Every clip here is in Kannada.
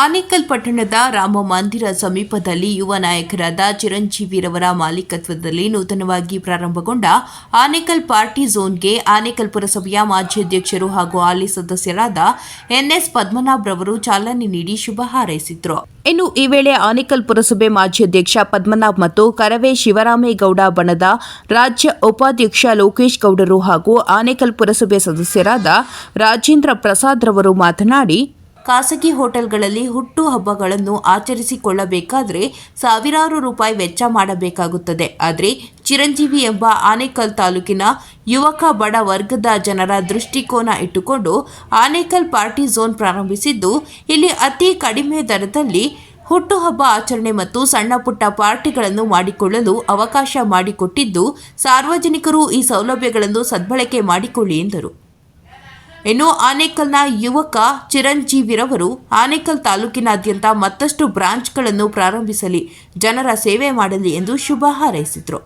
ಆನೇಕಲ್ ಪಟ್ಟಣದ ರಾಮ ಮಂದಿರ ಸಮೀಪದಲ್ಲಿ ಯುವ ನಾಯಕರಾದ ಚಿರಂಜೀವಿರವರ ಮಾಲೀಕತ್ವದಲ್ಲಿ ನೂತನವಾಗಿ ಪ್ರಾರಂಭಗೊಂಡ ಆನೇಕಲ್ ಪಾರ್ಟಿ ಝೋನ್ಗೆ ಆನೇಕಲ್ ಪುರಸಭೆಯ ಮಾಜಿ ಅಧ್ಯಕ್ಷರು ಹಾಗೂ ಹಾಲಿ ಸದಸ್ಯರಾದ ಎನ್ಎಸ್ ಪದ್ಮನಾಭ್ ರವರು ಚಾಲನೆ ನೀಡಿ ಶುಭ ಹಾರೈಸಿದರು. ಇನ್ನು ಈ ವೇಳೆ ಆನೇಕಲ್ ಪುರಸಭೆ ಮಾಜಿ ಅಧ್ಯಕ್ಷ ಪದ್ಮನಾಭ್ ಮತ್ತು ಕರವೇ ಶಿವರಾಮೇಗೌಡ ಬಣದ ರಾಜ್ಯ ಉಪಾಧ್ಯಕ್ಷ ಲೋಕೇಶ್ ಗೌಡರು ಹಾಗೂ ಆನೇಕಲ್ ಪುರಸಭೆ ಸದಸ್ಯರಾದ ರಾಜೇಂದ್ರ ಪ್ರಸಾದ್ ರವರು ಮಾತನಾಡಿ, ಖಾಸಗಿ ಹೋಟೆಲ್ಗಳಲ್ಲಿ ಹುಟ್ಟು ಹಬ್ಬಗಳನ್ನು ಆಚರಿಸಿಕೊಳ್ಳಬೇಕಾದರೆ ಸಾವಿರಾರು ರೂಪಾಯಿ ವೆಚ್ಚ ಮಾಡಬೇಕಾಗುತ್ತದೆ. ಆದರೆ ಚಿರಂಜೀವಿ ಎಂಬ ಆನೇಕಲ್ ತಾಲೂಕಿನ ಯುವಕ ಬಡ ವರ್ಗದ ಜನರ ದೃಷ್ಟಿಕೋನ ಇಟ್ಟುಕೊಂಡು ಆನೇಕಲ್ ಪಾರ್ಟಿ ಝೋನ್ ಪ್ರಾರಂಭಿಸಿದ್ದು, ಇಲ್ಲಿ ಅತಿ ಕಡಿಮೆ ದರದಲ್ಲಿ ಹುಟ್ಟುಹಬ್ಬ ಆಚರಣೆ ಮತ್ತು ಸಣ್ಣ ಪುಟ್ಟ ಪಾರ್ಟಿಗಳನ್ನು ಮಾಡಿಕೊಳ್ಳಲು ಅವಕಾಶ ಮಾಡಿಕೊಟ್ಟಿದ್ದು, ಸಾರ್ವಜನಿಕರು ಈ ಸೌಲಭ್ಯಗಳನ್ನು ಸದ್ಬಳಕೆ ಮಾಡಿಕೊಳ್ಳಿ ಎಂದರು. ಇನ್ನು ಆನೇಕಲ್ನ ಯುವಕ ಚಿರಂಜೀವಿರವರು ಆನೇಕಲ್ ತಾಲೂಕಿನಾದ್ಯಂತ ಮತ್ತಷ್ಟು ಬ್ರಾಂಚ್ಗಳನ್ನು ಪ್ರಾರಂಭಿಸಲಿ, ಜನರ ಸೇವೆ ಮಾಡಲಿ ಎಂದು ಶುಭ ಹಾರೈಸಿದರು.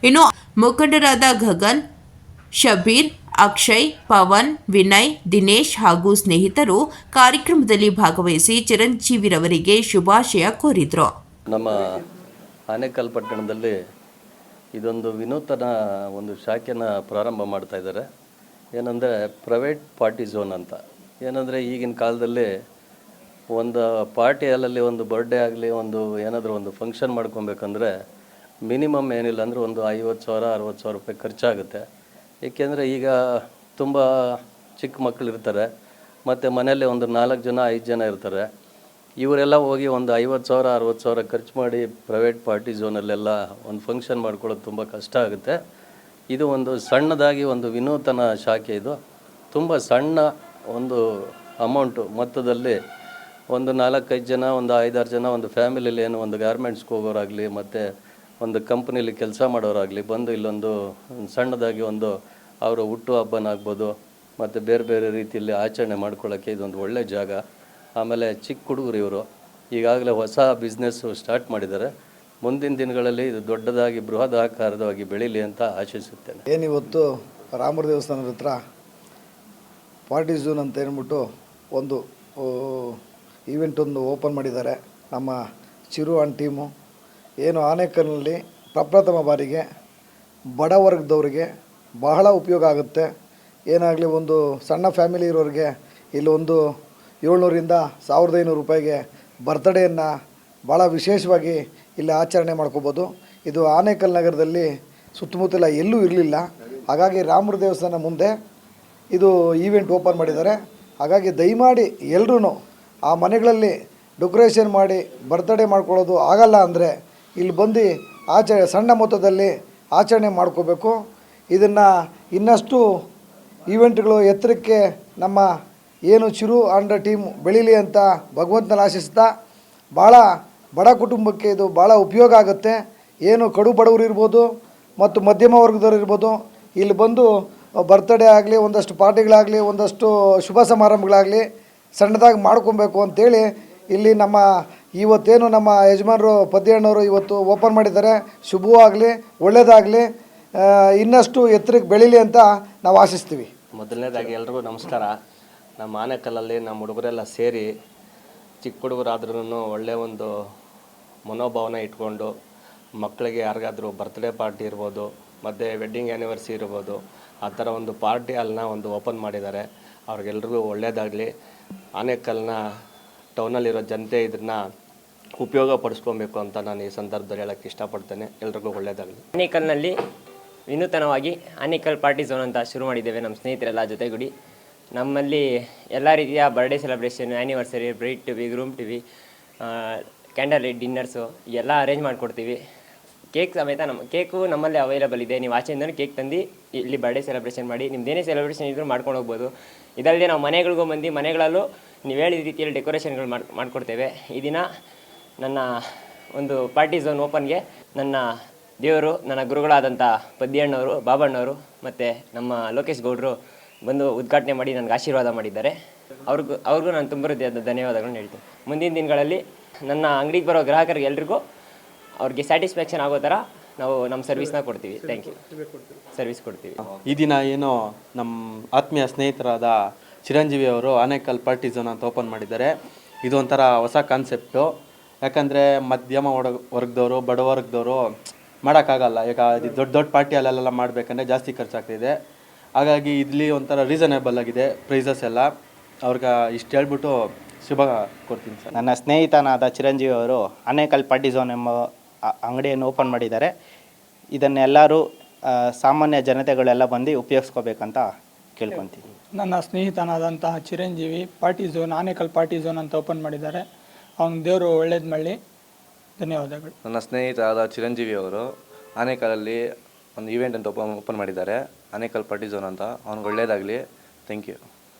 ಇನ್ನು ಮುಖಂಡರಾದ ಗಗನ್, ಶಬೀರ್, ಅಕ್ಷಯ್, ಪವನ್, ವಿನಯ್, ದಿನೇಶ್ ಹಾಗೂ ಸ್ನೇಹಿತರು ಕಾರ್ಯಕ್ರಮದಲ್ಲಿ ಭಾಗವಹಿಸಿ ಚಿರಂಜೀವಿರವರಿಗೆ ಶುಭಾಶಯ ಕೋರಿದರು. ನಮ್ಮ ಆನೇಕಲ್ ಪಟ್ಟಣದಲ್ಲಿ ಇದೊಂದು ವಿನೂತನ ಒಂದು ಶಾಖೆನ ಪ್ರಾರಂಭ ಮಾಡ್ತಾ ಇದ್ದಾರೆ. ಏನಂದರೆ ಪ್ರೈವೇಟ್ ಪಾರ್ಟಿ ಝೋನ್ ಅಂತ. ಏನಂದರೆ ಈಗಿನ ಕಾಲದಲ್ಲಿ ಒಂದು ಪಾರ್ಟಿ ಹಾಲಲ್ಲಿ ಒಂದು ಬರ್ಡೇ ಆಗಲಿ, ಒಂದು ಏನಾದರೂ ಒಂದು ಫಂಕ್ಷನ್ ಮಾಡ್ಕೊಬೇಕಂದ್ರೆ ಮಿನಿಮಮ್ ಏನಿಲ್ಲ ಅಂದರೆ ಒಂದು 50,000 60,000 ರೂಪಾಯಿ ಖರ್ಚಾಗುತ್ತೆ. ಏಕೆಂದರೆ ಈಗ ತುಂಬ ಚಿಕ್ಕ ಮಕ್ಕಳು ಇರ್ತಾರೆ, ಮತ್ತು ಮನೆಯಲ್ಲೇ ಒಂದು 4 ಜನ 5 ಜನ ಇರ್ತಾರೆ. ಇವರೆಲ್ಲ ಹೋಗಿ ಒಂದು 50,000 60,000 ಖರ್ಚು ಮಾಡಿ ಪ್ರೈವೇಟ್ ಪಾರ್ಟಿ ಝೋನಲ್ಲೆಲ್ಲ ಒಂದು ಫಂಕ್ಷನ್ ಮಾಡ್ಕೊಳ್ಳೋದು ತುಂಬ ಕಷ್ಟ ಆಗುತ್ತೆ. ಇದು ಒಂದು ಸಣ್ಣದಾಗಿ ಒಂದು ವಿನೂತನ ಶಾಖೆ. ಇದು ತುಂಬ ಸಣ್ಣ ಒಂದು ಅಮೌಂಟು ಮೊತ್ತದಲ್ಲಿ ಒಂದು 4-5 ಜನ, ಒಂದು 5-6 ಜನ ಒಂದು ಫ್ಯಾಮಿಲಿಯಲ್ಲಿ ಏನು ಒಂದು ಗಾರ್ಮೆಂಟ್ಸ್ಗೆ ಹೋಗೋರಾಗಲಿ, ಮತ್ತು ಒಂದು ಕಂಪ್ನಿಲಿ ಕೆಲಸ ಮಾಡೋರಾಗಲಿ ಬಂದು ಇಲ್ಲೊಂದು ಸಣ್ಣದಾಗಿ ಒಂದು ಅವರ ಹುಟ್ಟು ಹಬ್ಬನಾಗ್ಬೋದು, ಮತ್ತು ಬೇರೆ ಬೇರೆ ರೀತಿಯಲ್ಲಿ ಆಚರಣೆ ಮಾಡ್ಕೊಳ್ಳೋಕ್ಕೆ ಇದೊಂದು ಒಳ್ಳೆಯ ಜಾಗ. ಆಮೇಲೆ ಚಿಕ್ಕ ಹುಡುಗರು ಇವರು ಈಗಾಗಲೇ ಹೊಸ ಬಿಸ್ನೆಸ್ಸು ಸ್ಟಾರ್ಟ್ ಮಾಡಿದ್ದಾರೆ. ಮುಂದಿನ ದಿನಗಳಲ್ಲಿ ಇದು ದೊಡ್ಡದಾಗಿ ಬೃಹತ್ ಆಕಾರವಾಗಿ ಬೆಳೀಲಿ ಅಂತ ಆಶಿಸುತ್ತೇನೆ. ಏನಿವತ್ತು ರಾಮರ ದೇವಸ್ಥಾನದ ಹತ್ರ ಪಾರ್ಟಿ ಝೋನ್ ಅಂತ ಹೇಳ್ಬಿಟ್ಟು ಒಂದು ಈವೆಂಟ್ ಒಂದು ಓಪನ್ ಮಾಡಿದ್ದಾರೆ ನಮ್ಮ ಚಿರು ಆನ್ ಟೀಮು. ಏನು ಆನೇಕಲ್ನಲ್ಲಿ ಪ್ರಪ್ರಥಮ ಬಾರಿಗೆ ಬಡ ವರ್ಗದವರಿಗೆ ಬಹಳ ಉಪಯೋಗ ಆಗುತ್ತೆ. ಏನಾಗಲಿ ಒಂದು ಸಣ್ಣ ಫ್ಯಾಮಿಲಿ ಇರೋರಿಗೆ ಇಲ್ಲಿ ಒಂದು 700ರಿಂದ 1,500 ರೂಪಾಯಿಗೆ ಬರ್ತ್ಡೇಯನ್ನು ಭಾಳ ವಿಶೇಷವಾಗಿ ಇಲ್ಲಿ ಆಚರಣೆ ಮಾಡ್ಕೋಬೋದು. ಇದು ಆನೇಕಲ್ ನಗರದಲ್ಲಿ ಸುತ್ತಮುತ್ತಲ ಎಲ್ಲೂ ಇರಲಿಲ್ಲ. ಹಾಗಾಗಿ ರಾಮರ ದೇವಸ್ಥಾನ ಮುಂದೆ ಇದು ಈವೆಂಟ್ ಓಪನ್ ಮಾಡಿದ್ದಾರೆ. ಹಾಗಾಗಿ ದಯಮಾಡಿ ಎಲ್ಲರೂ ಆ ಮನೆಗಳಲ್ಲಿ ಡೆಕೋರೇಷನ್ ಮಾಡಿ ಬರ್ತ್ಡೇ ಮಾಡ್ಕೊಳ್ಳೋದು ಆಗಲ್ಲ ಅಂದರೆ ಇಲ್ಲಿ ಬಂದು ಸಣ್ಣ ಮೊತ್ತದಲ್ಲಿ ಆಚರಣೆ ಮಾಡ್ಕೋಬೇಕು. ಇದನ್ನು ಇನ್ನಷ್ಟು ಈವೆಂಟ್ಗಳು ಎತ್ತರಕ್ಕೆ ನಮ್ಮ ಏನು ಚಿರು ಅಂಡ್ ಟೀಮ್ ಬೆಳೀಲಿ ಅಂತ ಭಗವಂತನ ಆಶಿಸ್ತಾ, ಭಾಳ ಬಡ ಕುಟುಂಬಕ್ಕೆ ಇದು ಭಾಳ ಉಪಯೋಗ ಆಗುತ್ತೆ. ಏನು ಕಡು ಬಡವರು ಇರ್ಬೋದು ಮತ್ತು ಮಧ್ಯಮ ವರ್ಗದವರು ಇರ್ಬೋದು, ಇಲ್ಲಿ ಬಂದು ಬರ್ತ್ಡೇ ಆಗಲಿ, ಒಂದಷ್ಟು ಪಾರ್ಟಿಗಳಾಗಲಿ, ಒಂದಷ್ಟು ಶುಭ ಸಮಾರಂಭಗಳಾಗಲಿ ಸಣ್ಣದಾಗಿ ಮಾಡ್ಕೊಬೇಕು ಅಂತೇಳಿ ಇಲ್ಲಿ ನಮ್ಮ ಇವತ್ತೇನು ನಮ್ಮ ಯಜಮಾನರು ಪದ್ಯಣ್ಣವರು ಇವತ್ತು ಓಪನ್ ಮಾಡಿದ್ದಾರೆ. ಶುಭವೂ ಆಗಲಿ, ಒಳ್ಳೆಯದಾಗಲಿ, ಇನ್ನಷ್ಟು ಎತ್ತರಕ್ಕೆ ಬೆಳೀಲಿ ಅಂತ ನಾವು ಆಶಿಸ್ತೀವಿ. ಮೊದಲನೇದಾಗಿ ಎಲ್ರಿಗೂ ನಮಸ್ಕಾರ. ನಮ್ಮ ಆನೇಕಲ್ಲಲ್ಲಿ ನಮ್ಮ ಹುಡುಗರೆಲ್ಲ ಸೇರಿ ಚಿಕ್ಕ ಹುಡುಗರಾದ್ರೂ ಒಳ್ಳೆಯ ಒಂದು ಮನೋಭಾವನೆ ಇಟ್ಕೊಂಡು ಮಕ್ಕಳಿಗೆ ಯಾರಿಗಾದರೂ ಬರ್ತ್ಡೇ ಪಾರ್ಟಿ ಇರ್ಬೋದು, ಮತ್ತು ವೆಡ್ಡಿಂಗ್ ಆ್ಯನಿವರ್ಸರಿ ಇರ್ಬೋದು, ಆ ಥರ ಒಂದು ಪಾರ್ಟಿ ಹಾಲನ್ನ ಒಂದು ಓಪನ್ ಮಾಡಿದ್ದಾರೆ. ಅವ್ರಿಗೆಲ್ರಿಗೂ ಒಳ್ಳೆಯದಾಗಲಿ. ಆನೇಕಲ್ನ ಟೌನಲ್ಲಿರೋ ಜನತೆ ಇದನ್ನು ಉಪಯೋಗ ಪಡಿಸ್ಕೊಬೇಕು ಅಂತ ನಾನು ಈ ಸಂದರ್ಭದಲ್ಲಿ ಹೇಳೋಕ್ಕೆ ಇಷ್ಟಪಡ್ತೇನೆ. ಎಲ್ರಿಗೂ ಒಳ್ಳೆಯದಾಗಲಿ. ಆನೇಕಲ್ನಲ್ಲಿ ವಿನೂತನವಾಗಿ ಆನೇಕಲ್ ಪಾರ್ಟಿ ಝೋನ್ ಅಂತ ಶುರು ಮಾಡಿದ್ದೇವೆ ನಮ್ಮ ಸ್ನೇಹಿತರೆಲ್ಲ ಜೊತೆಗೂಡಿ. ನಮ್ಮಲ್ಲಿ ಎಲ್ಲ ರೀತಿಯ birthday celebration, anniversary, bride TV, groom TV, candle light dinners ಎಲ್ಲ ಅರೇಂಜ್ ಮಾಡಿಕೊಡ್ತೀವಿ. ಕೇಕ್ ಸಮೇತ ಕೇಕು ನಮ್ಮಲ್ಲಿ ಅವೈಲೇಬಲ್ ಇದೆ. ನೀವು ಆಚೆಯಿಂದಲೂ ಕೇಕ್ ತಂದು ಇಲ್ಲಿ ಬರ್ಡೇ ಸೆಲೆಬ್ರೇಷನ್ ಮಾಡಿ ನಿಮ್ಮದೇನೇ ಸೆಲೆಬ್ರೇಷನ್ ಇದ್ದರೂ ಮಾಡ್ಕೊಂಡು ಹೋಗ್ಬೋದು. ಇದಲ್ಲದೆ ನಾವು ಮನೆಗಳಿಗೂ ಬಂದು ಮನೆಗಳಲ್ಲೂ ನೀವು ಹೇಳಿದ ರೀತಿಯಲ್ಲಿ ಡೆಕೋರೇಷನ್ಗಳು ಮಾಡಿಕೊಡ್ತೇವೆ. ಈ ದಿನ ನನ್ನ ಒಂದು ಪಾರ್ಟಿ ಝೋನ್ ಓಪನ್ಗೆ ನನ್ನ ದೇವರು, ನನ್ನ ಗುರುಗಳಾದಂಥ ಪದ್ಯಣ್ಣವರು, ಬಾಬಣ್ಣವರು ಮತ್ತು ನಮ್ಮ ಲೋಕೇಶ್ ಗೌಡರು ಬಂದು ಉದ್ಘಾಟನೆ ಮಾಡಿ ನನಗೆ ಆಶೀರ್ವಾದ ಮಾಡಿದ್ದಾರೆ. ಅವ್ರಿಗೂ ನಾನು ತುಂಬ ಧನ್ಯವಾದಗಳನ್ನು ಹೇಳ್ತೀನಿ. ಮುಂದಿನ ದಿನಗಳಲ್ಲಿ ನನ್ನ ಅಂಗಡಿಗೆ ಬರೋ ಗ್ರಾಹಕರಿಗೆ ಎಲ್ರಿಗೂ ಅವ್ರಿಗೆ ಸ್ಯಾಟಿಸ್ಫ್ಯಾಕ್ಷನ್ ಆಗೋ ಥರ ನಾವು ನಮ್ಮ ಸರ್ವಿಸ್ನ ಕೊಡ್ತೀವಿ. Thank you. ಸರ್ವಿಸ್ ಕೊಡ್ತೀವಿ. ಈ ದಿನ ಏನೋ ನಮ್ಮ ಆತ್ಮೀಯ ಸ್ನೇಹಿತರಾದ ಚಿರಂಜೀವಿ ಅವರು ಆನೇಕಲ್ ಪಾರ್ಟಿ ಝೋನ್ ಅಂತ ಓಪನ್ ಮಾಡಿದ್ದಾರೆ. ಇದು ಒಂಥರ ಹೊಸ ಕಾನ್ಸೆಪ್ಟು. ಯಾಕಂದರೆ ಮಧ್ಯಮ ವರ್ಗದವರು ಬಡವರ್ಗದವರು ಮಾಡೋಕ್ಕಾಗಲ್ಲ. ಈಗ ದೊಡ್ಡ ದೊಡ್ಡ ಪಾರ್ಟಿಯಲ್ಲೆಲ್ಲ ಮಾಡಬೇಕಂದ್ರೆ ಜಾಸ್ತಿ ಖರ್ಚಾಗ್ತಿದೆ. ಹಾಗಾಗಿ ಇಲ್ಲಿ ಒಂಥರ ರೀಸನೇಬಲ್ ಆಗಿದೆ ಪ್ರೈಸಸ್ ಎಲ್ಲ. ಅವ್ರಿಗೆ ಇಷ್ಟು ಹೇಳ್ಬಿಟ್ಟು ಶುಭ ಕೊಡ್ತೀನಿ ಸರ್. ನನ್ನ ಸ್ನೇಹಿತನಾದ ಚಿರಂಜೀವಿ ಅವರು ಆನೇಕಲ್ ಪಾರ್ಟಿ ಝೋನ್ ಎಂಬ ಅಂಗಡಿಯನ್ನು ಓಪನ್ ಮಾಡಿದ್ದಾರೆ. ಇದನ್ನೆಲ್ಲರೂ ಸಾಮಾನ್ಯ ಜನತೆಗಳೆಲ್ಲ ಬಂದು ಉಪಯೋಗಿಸ್ಕೋಬೇಕಂತ ಕೇಳ್ಕೊತೀನಿ. ನನ್ನ ಸ್ನೇಹಿತನಾದಂತಹ Chiranjeevi party zone Anekal party zone ಅಂತ ಓಪನ್ ಮಾಡಿದ್ದಾರೆ. ಅವನ ದೇವರು ಒಳ್ಳೇದು ಮಾಡಲಿ. ಧನ್ಯವಾದಗಳು. ನನ್ನ ಸ್ನೇಹಿತರಾದ ಚಿರಂಜೀವಿ ಅವರು ಆನೇಕಲಲ್ಲಿ ಒಂದು ಈವೆಂಟ್ ಅಂತ ಓಪನ್ ಮಾಡಿದ್ದಾರೆ, ಆನೇಕಲ್ ಪಾರ್ಟಿ ಝೋನ್ ಅಂತ. ಅವ್ನಿಗೆ ಒಳ್ಳೆಯದಾಗಲಿ. Thank you.